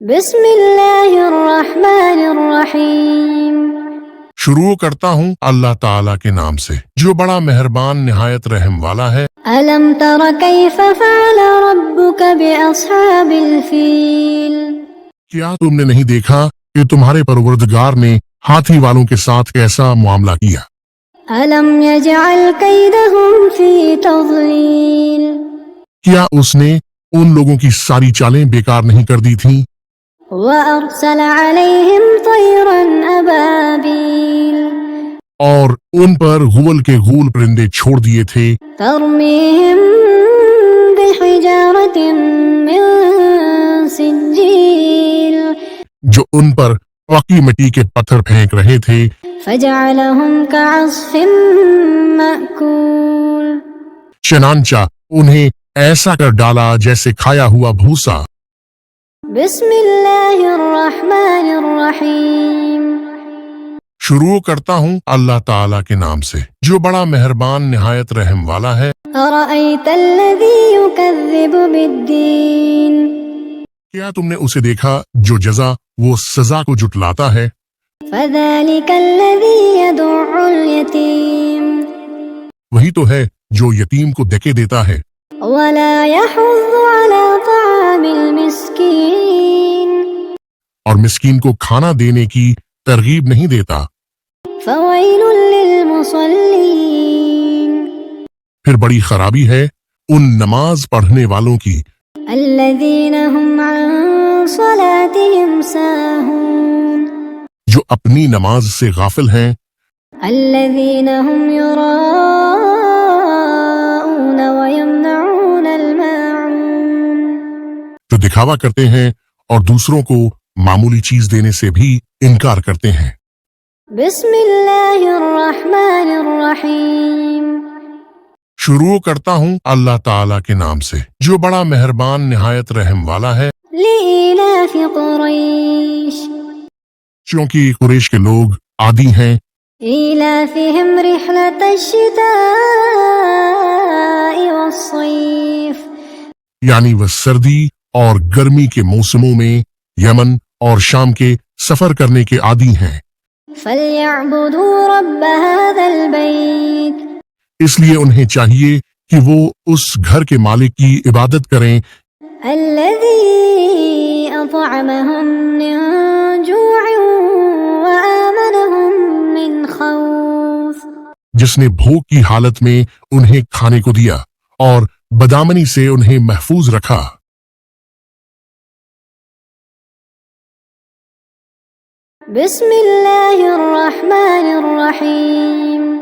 بسم اللہ الرحمن الرحیم۔ شروع کرتا ہوں اللہ تعالیٰ کے نام سے جو بڑا مہربان نہایت رحم والا ہے۔ الم تر کیف فعل ربک باصحاب الفیل۔ کیا تم نے نہیں دیکھا کہ تمہارے پروردگار نے ہاتھی والوں کے ساتھ کیسا معاملہ کیا؟ الم یجعل کیدہم فی تضلیل۔ کیا اس نے ان لوگوں کی ساری چالیں بیکار نہیں کر دی تھیں؟ وارسل علیہم طیرا ابابیل۔ اور ان پر غول کے غول پرندے چھوڑ دیے تھے ترمیہم بحجارۃ من سجیل۔ جو ان پر پکی مٹی کے پتھر پھینک رہے تھے۔ فجعلہم کعصف مأکول۔ چنانچہ انہیں ایسا کر ڈالا جیسے کھایا ہوا بھوسا۔ بسم اللہ الرحمن الرحیم۔ شروع کرتا ہوں اللہ تعالیٰ کے نام سے جو بڑا مہربان نہایت رحم والا ہے۔ ارأیت الذی یکذب بالدین۔ کیا تم نے اسے دیکھا جو جزا وہ سزا کو جٹلاتا ہے؟ فذلک الذی یدع الیتیم۔ وہی تو ہے جو یتیم کو دکے دیتا ہے ولا یحض علی طعام المسکین۔ اور مسکین کو کھانا دینے کی ترغیب نہیں دیتا۔ فویل للمصلین۔ پھر بڑی خرابی ہے ان نماز پڑھنے والوں کی الذین هم عن صلاتهم ساہون۔ جو اپنی نماز سے غافل ہیں۔ الذین هم یراءون ویمنعون الماعون۔ جو دکھاوا کرتے ہیں اور دوسروں کو معمولی چیز دینے سے بھی انکار کرتے ہیں۔ بسم اللہ الرحمن الرحیم۔ شروع کرتا ہوں اللہ تعالیٰ کے نام سے جو بڑا مہربان نہایت رحم والا ہے۔ لإلاف قریش۔ چونکہ قریش کے لوگ عادی ہیں إيلافهم رحلة الشتاء والصيف۔ یعنی وہ سردی اور گرمی کے موسموں میں یمن اور شام کے سفر کرنے کے عادی ہیں۔ فليعبدوا رب هذا البيت۔ اس لیے انہیں چاہیے کہ وہ اس گھر کے مالک کی عبادت کریں الذي أطعمهم من جوع وآمنهم من خوف۔ جس نے بھوک کی حالت میں انہیں کھانے کو دیا اور بدامنی سے انہیں محفوظ رکھا۔ بسم اللہ الرحمن الرحیم۔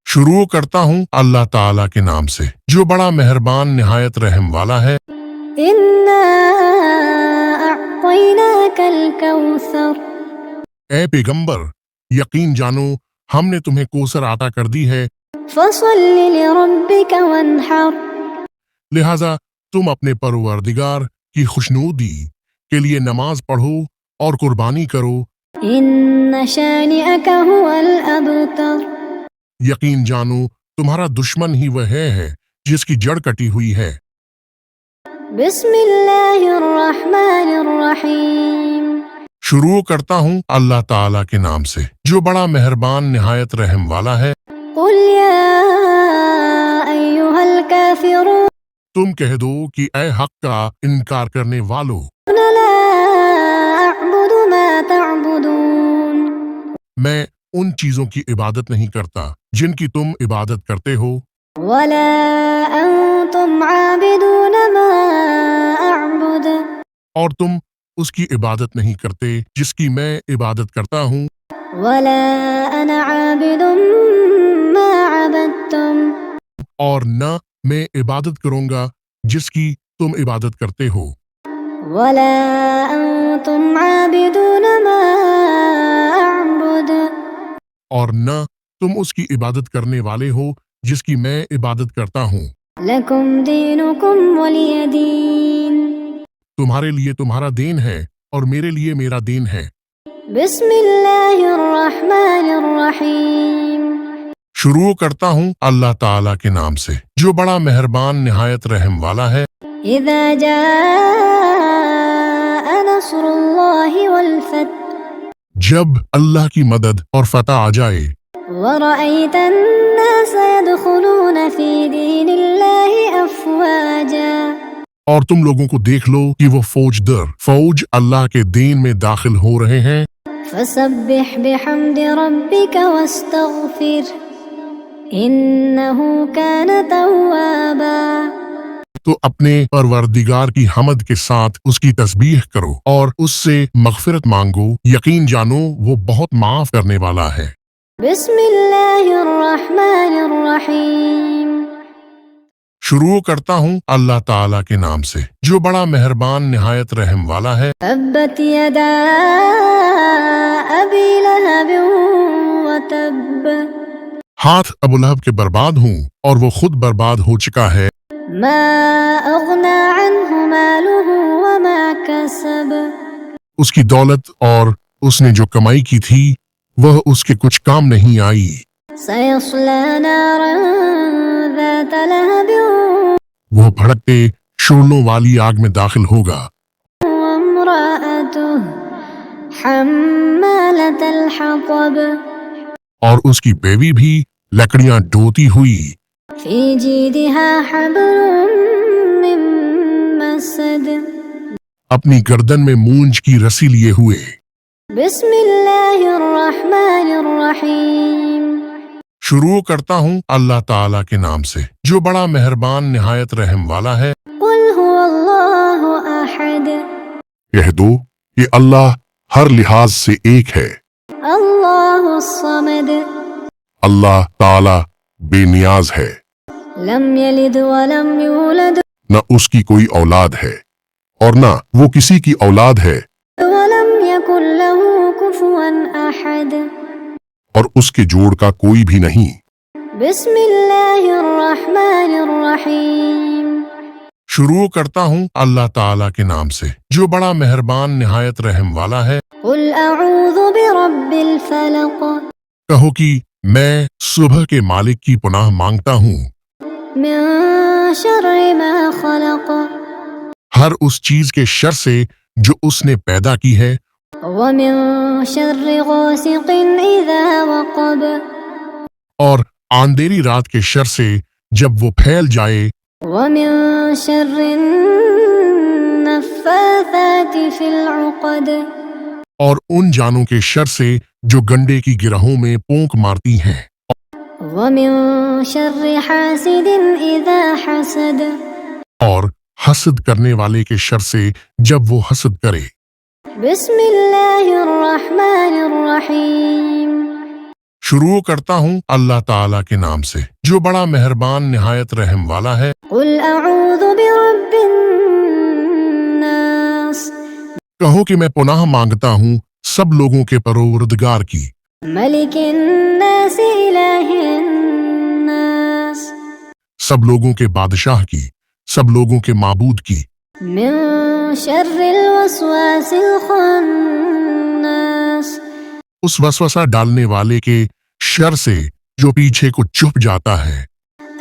شروع کرتا ہوں اللہ تعالیٰ کے نام سے جو بڑا مہربان نہایت رحم والا ہے۔ انا اعطیناک الکوثر۔ اے پیغمبر یقین جانو ہم نے تمہیں کوثر عطا کر دی ہے، فصل لربک وانحر۔ لہذا تم اپنے پروردگار کی خوشنودی کے لیے نماز پڑھو اور قربانی کرو۔ ان شانئک هو الابتر۔ یقین جانو تمہارا دشمن ہی وہ ہے جس کی جڑ کٹی ہوئی ہے۔ بسم اللہ الرحمن الرحیم۔ شروع کرتا ہوں اللہ تعالیٰ کے نام سے جو بڑا مہربان نہایت رحم والا ہے۔ قل یا ایھا الکافرون۔ تم کہہ دو کہ اے حق کا انکار کرنے والو، لا اعبد ما تعبدون۔ میں ان چیزوں کی عبادت نہیں کرتا جن کی تم عبادت کرتے ہو، ولا انتم عابدون ما اعبد۔ اور تم اس کی عبادت نہیں کرتے جس کی میں عبادت کرتا ہوں، ولا انا عابد ما عبدتم۔ اور نہ میں عبادت کروں گا جس کی تم عبادت کرتے ہو، ولا انتم عابدون ما اعبد۔ اور نہ تم اس کی عبادت کرنے والے ہو جس کی میں عبادت کرتا ہوں۔ لکم دینکم ولی دین۔ تمہارے لیے تمہارا دین ہے اور میرے لیے میرا دین ہے۔ بسم اللہ الرحمن الرحیم۔ شروع کرتا ہوں اللہ تعالیٰ کے نام سے جو بڑا مہربان نہایت رحم والا ہے۔ اذا جاء نصر الله والفتح جب اللہ کی مدد اور فتح آ جائے ورأيت الناس يدخلون في دين الله أفواجا اور تم لوگوں کو دیکھ لو کہ وہ فوج در فوج اللہ کے دین میں داخل ہو رہے ہیں فسبح بحمد ربك واستغفر إنه كان توابا تو اپنے پروردگار کی حمد کے ساتھ اس کی تسبیح کرو اور اس سے مغفرت مانگو، یقین جانو وہ بہت معاف کرنے والا ہے۔ بسم الله الرحمن الرحيم شروع کرتا ہوں اللہ تعالیٰ کے نام سے جو بڑا مہربان نہایت رحم والا ہے۔ تبت يدا أبي لهب وتب ہاتھ ابو لہب کے برباد ہوں اور وہ خود برباد ہو چکا ہے۔ ما أغنى عنه ماله وما كسب اس کی دولت اور اس نے جو کمائی کی تھی وہ اس کے کچھ کام نہیں آئی۔ سيصلى نارا ذات لهب وہ بھڑکتے شعلوں والی آگ میں داخل ہوگا۔ وامرأته حمالة الحطب اور اس کی بیوی بھی لکڑیاں ڈوتی ہوئی، في جيدها حبل من مسد اپنی گردن میں مونج کی رسی لیے ہوئے۔ بسم الله الرحمن الرحيم شروع کرتا ہوں اللہ تعالیٰ کے نام سے جو بڑا مہربان نہایت رحم والا ہے۔ قل هو الله أحد کہہ دو کہ اللہ ہر لحاظ سے ایک ہے، الله الصمد اللہ تعالیٰ بے نیاز ہے، لم يلد ولم يولد نہ اس کی کوئی اولاد ہے اور نہ وہ کسی کی اولاد ہے، ولم يكن له كفوا أحد اور اس کے جوڑ کا کوئی بھی نہیں۔ بسم الله الرحمن الرحيم شروع کرتا ہوں اللہ تعالیٰ کے نام سے جو بڑا مہربان نہایت رحم والا ہے۔ قل أعوذ برب الفلق کہو کہ میں صبح کے مالک کی پناہ مانگتا ہوں من شر ما خلق ہر اس چیز کے شر سے جو اس نے پیدا کی ہے، ومن شر غاسق إذا وقب اور آندھیری رات کے شر سے جب وہ پھیل جائے، ومن شر النفاثات في العقد اور ان جانوں کے شر سے جو گنڈے کی گرہوں میں پونک مارتی ہیں، ومن شر حاسد إذا حسد اور حسد کرنے والے کے شر سے جب وہ حسد کرے۔ بسم الله الرحمن الرحيم شروع کرتا ہوں اللہ تعالیٰ کے نام سے جو بڑا مہربان نہایت رحم والا ہے۔ قل أعوذ برب الناس کہو کہ میں پناہ مانگتا ہوں سب لوگوں کے پروردگار کی، ملك الناس إله الناس سب لوگوں کے بادشاہ کی، سب لوگوں کے معبود کی، من شر الوسواس الخناس اس وسوسہ ڈالنے والے کے شر سے جو پیچھے کو چھپ جاتا ہے،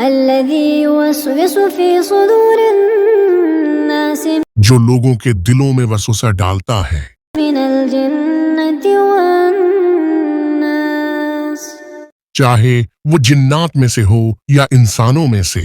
الذي يوسوس في صدور الناس جو لوگوں کے دلوں میں وسوسہ ڈالتا ہے، من الجنة والناس چاہے وہ جنات میں سے ہو یا انسانوں میں سے۔